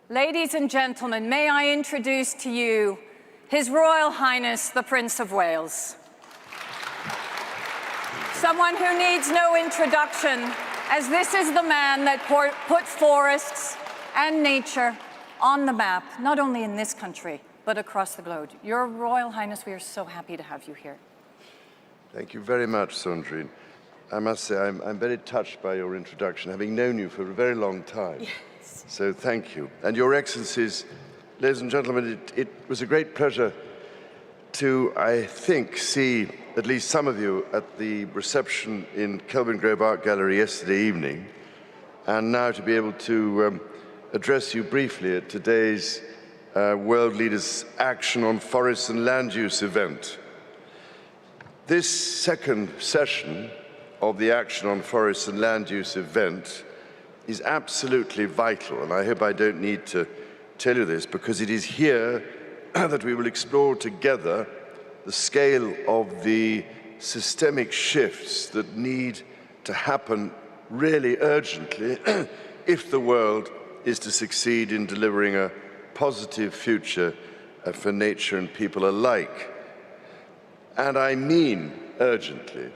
Ladies and gentlemen, may I introduce to you His Royal Highness the Prince of Wales. Someone who needs no introduction, as this is the man that put forests and nature on the map, not only in this country, but across the globe. Your Royal Highness, we are so happy to have you here. Thank you very much, Sandrine. I must say, I'm very touched by your introduction, having known you for a very long time. Yes. So thank you. And Your Excellencies, ladies and gentlemen, it was a great pleasure to, I think, see at least some of you at the reception in Kelvin Grove Art Gallery yesterday evening, and now to be able to address you briefly at today's World Leaders Action on Forests and Land Use event. This second session of the Action on Forests and Land Use event is absolutely vital, and I hope I don't need to tell you this, because it is here that we will explore together the scale of the systemic shifts that need to happen really urgently if the world is to succeed in delivering a positive future for nature and people alike. And I mean urgently,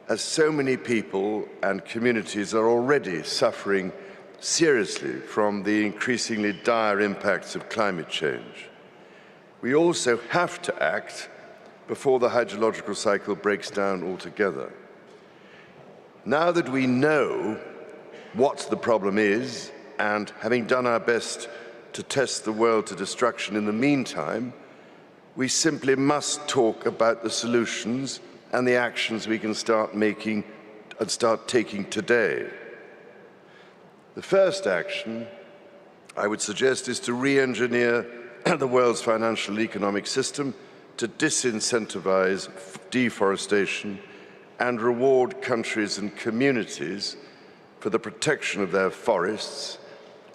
as so many people and communities are already suffering seriously from the increasingly dire impacts of climate change. We also have to act before the hydrological cycle breaks down altogether. Now that we know what the problem is, and having done our best to test the world to destruction in the meantime, we simply must talk about the solutions and the actions we can start making and start taking today. The first action I would suggest is to re-engineer the world's financial and economic system to disincentivize deforestation and reward countries and communities for the protection of their forests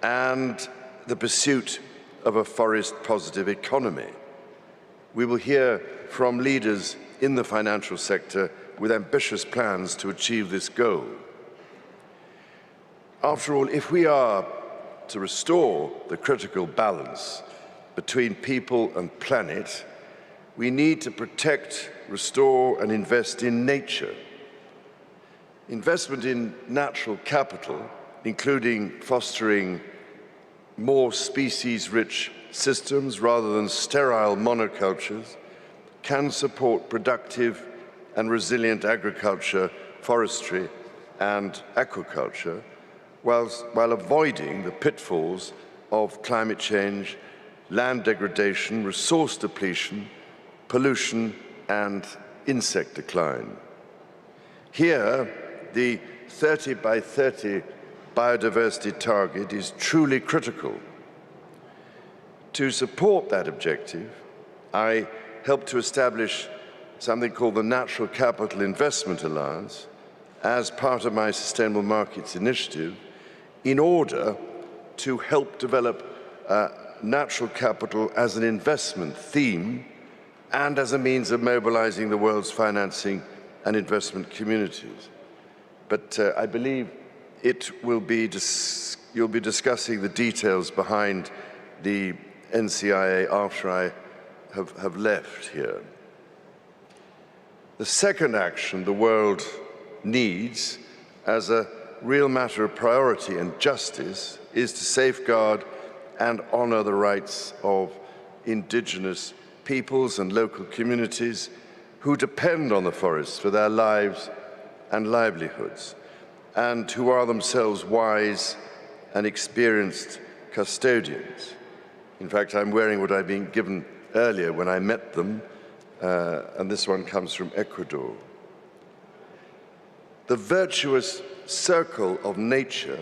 and the pursuit of a forest-positive economy. We will hear from leaders in the financial sector with ambitious plans to achieve this goal. After all, if we are to restore the critical balance between people and planet, we need to protect, restore, and invest in nature. Investment in natural capital, including fostering more species-rich systems rather than sterile monocultures, can support productive and resilient agriculture, forestry, and aquaculture, while avoiding the pitfalls of climate change, land degradation, resource depletion, pollution, and insect decline. Here, the 30 by 30 biodiversity target is truly critical. To support that objective, I helped to establish something called the Natural Capital Investment Alliance as part of my Sustainable Markets Initiative in order to help develop natural capital as an investment theme and as a means of mobilizing the world's financing and investment communities. But I believe you'll be discussing the details behind the NCIA after I have left here. The second action the world needs as a real matter of priority and justice is to safeguard and honor the rights of indigenous peoples and local communities who depend on the forests for their lives and livelihoods, and who are themselves wise and experienced custodians. In fact, I'm wearing what I've been given earlier when I met them, and this one comes from Ecuador. The virtuous circle of nature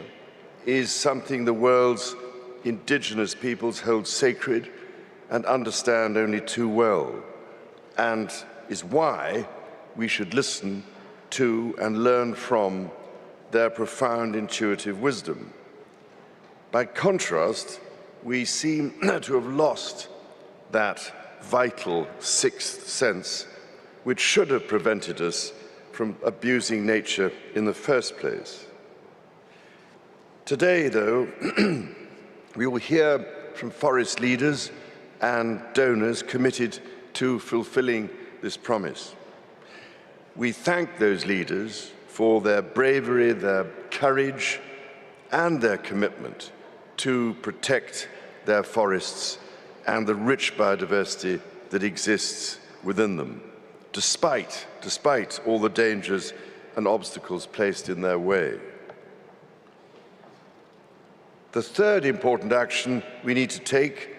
is something the world's indigenous peoples hold sacred and understand only too well, and is why we should listen to and learn from their profound intuitive wisdom. By contrast, we seem to have lost that vital sixth sense which should have prevented us from abusing nature in the first place. Today, though, we will hear from forest leaders and donors committed to fulfilling this promise. We thank those leaders for their bravery, their courage, and their commitment to protect their forests and the rich biodiversity that exists within them, despite all the dangers and obstacles placed in their way. The third important action we need to take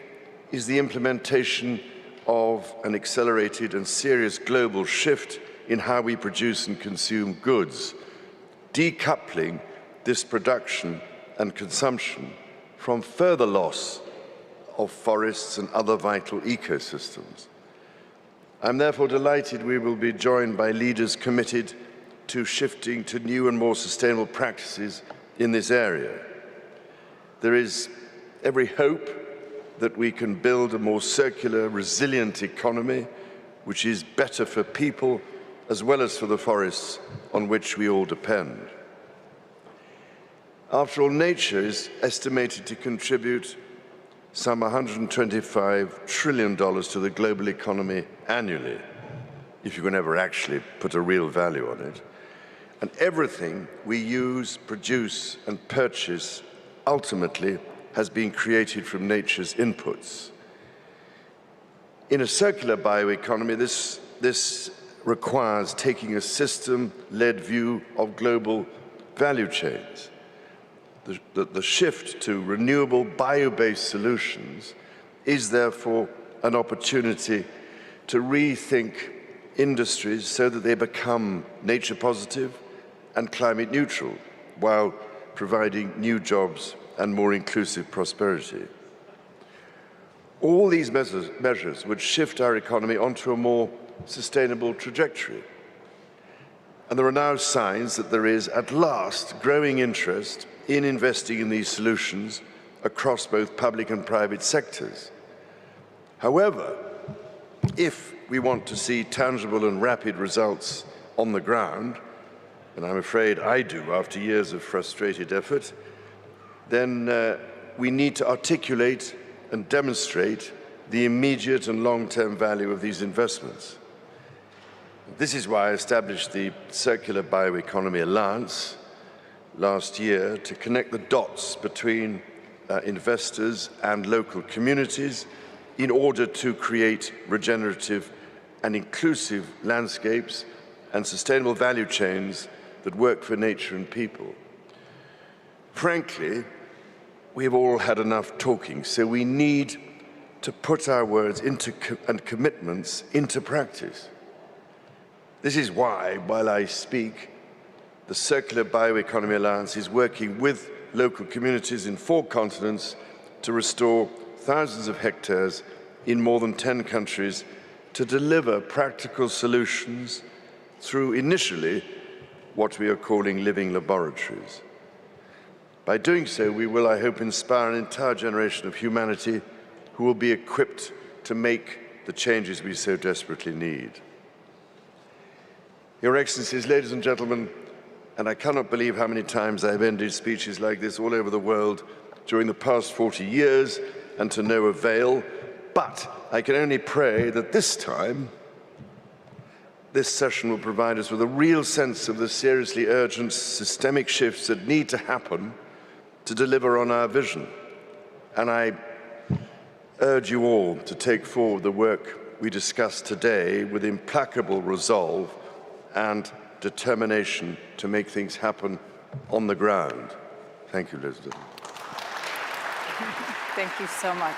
is the implementation of an accelerated and serious global shift in how we produce and consume goods, decoupling this production and consumption from further loss of forests and other vital ecosystems. I'm therefore delighted we will be joined by leaders committed to shifting to new and more sustainable practices in this area. There is every hope that we can build a more circular, resilient economy, which is better for people as well as for the forests on which we all depend. After all, nature is estimated to contribute some $125 trillion to the global economy annually, if you can ever actually put a real value on it. And everything we use, produce, and purchase ultimately has been created from nature's inputs. In a circular bioeconomy, this requires taking a system-led view of global value chains. The shift to renewable bio-based solutions is therefore an opportunity to rethink industries so that they become nature positive and climate neutral, while providing new jobs and more inclusive prosperity. All these measures would shift our economy onto a more sustainable trajectory. And there are now signs that there is, at last, growing interest in investing in these solutions across both public and private sectors. However, if we want to see tangible and rapid results on the ground, and I'm afraid I do after years of frustrated effort, then we need to articulate and demonstrate the immediate and long-term value of these investments. This is why I established the Circular Bioeconomy Alliance last year to connect the dots between investors and local communities in order to create regenerative and inclusive landscapes and sustainable value chains that work for nature and people. Frankly, we have all had enough talking, so we need to put our words and commitments into practice. This is why, while I speak, the Circular Bioeconomy Alliance is working with local communities in 4 continents to restore thousands of hectares in more than 10 countries to deliver practical solutions through initially what we are calling living laboratories. By doing so, we will, I hope, inspire an entire generation of humanity who will be equipped to make the changes we so desperately need. Your Excellencies, ladies and gentlemen, and I cannot believe how many times I have ended speeches like this all over the world during the past 40 years and to no avail, but I can only pray that this time this session will provide us with a real sense of the seriously urgent systemic shifts that need to happen to deliver on our vision. And I urge you all to take forward the work we discussed today with implacable resolve and determination to make things happen on the ground. Thank you, Elizabeth. Thank you so much.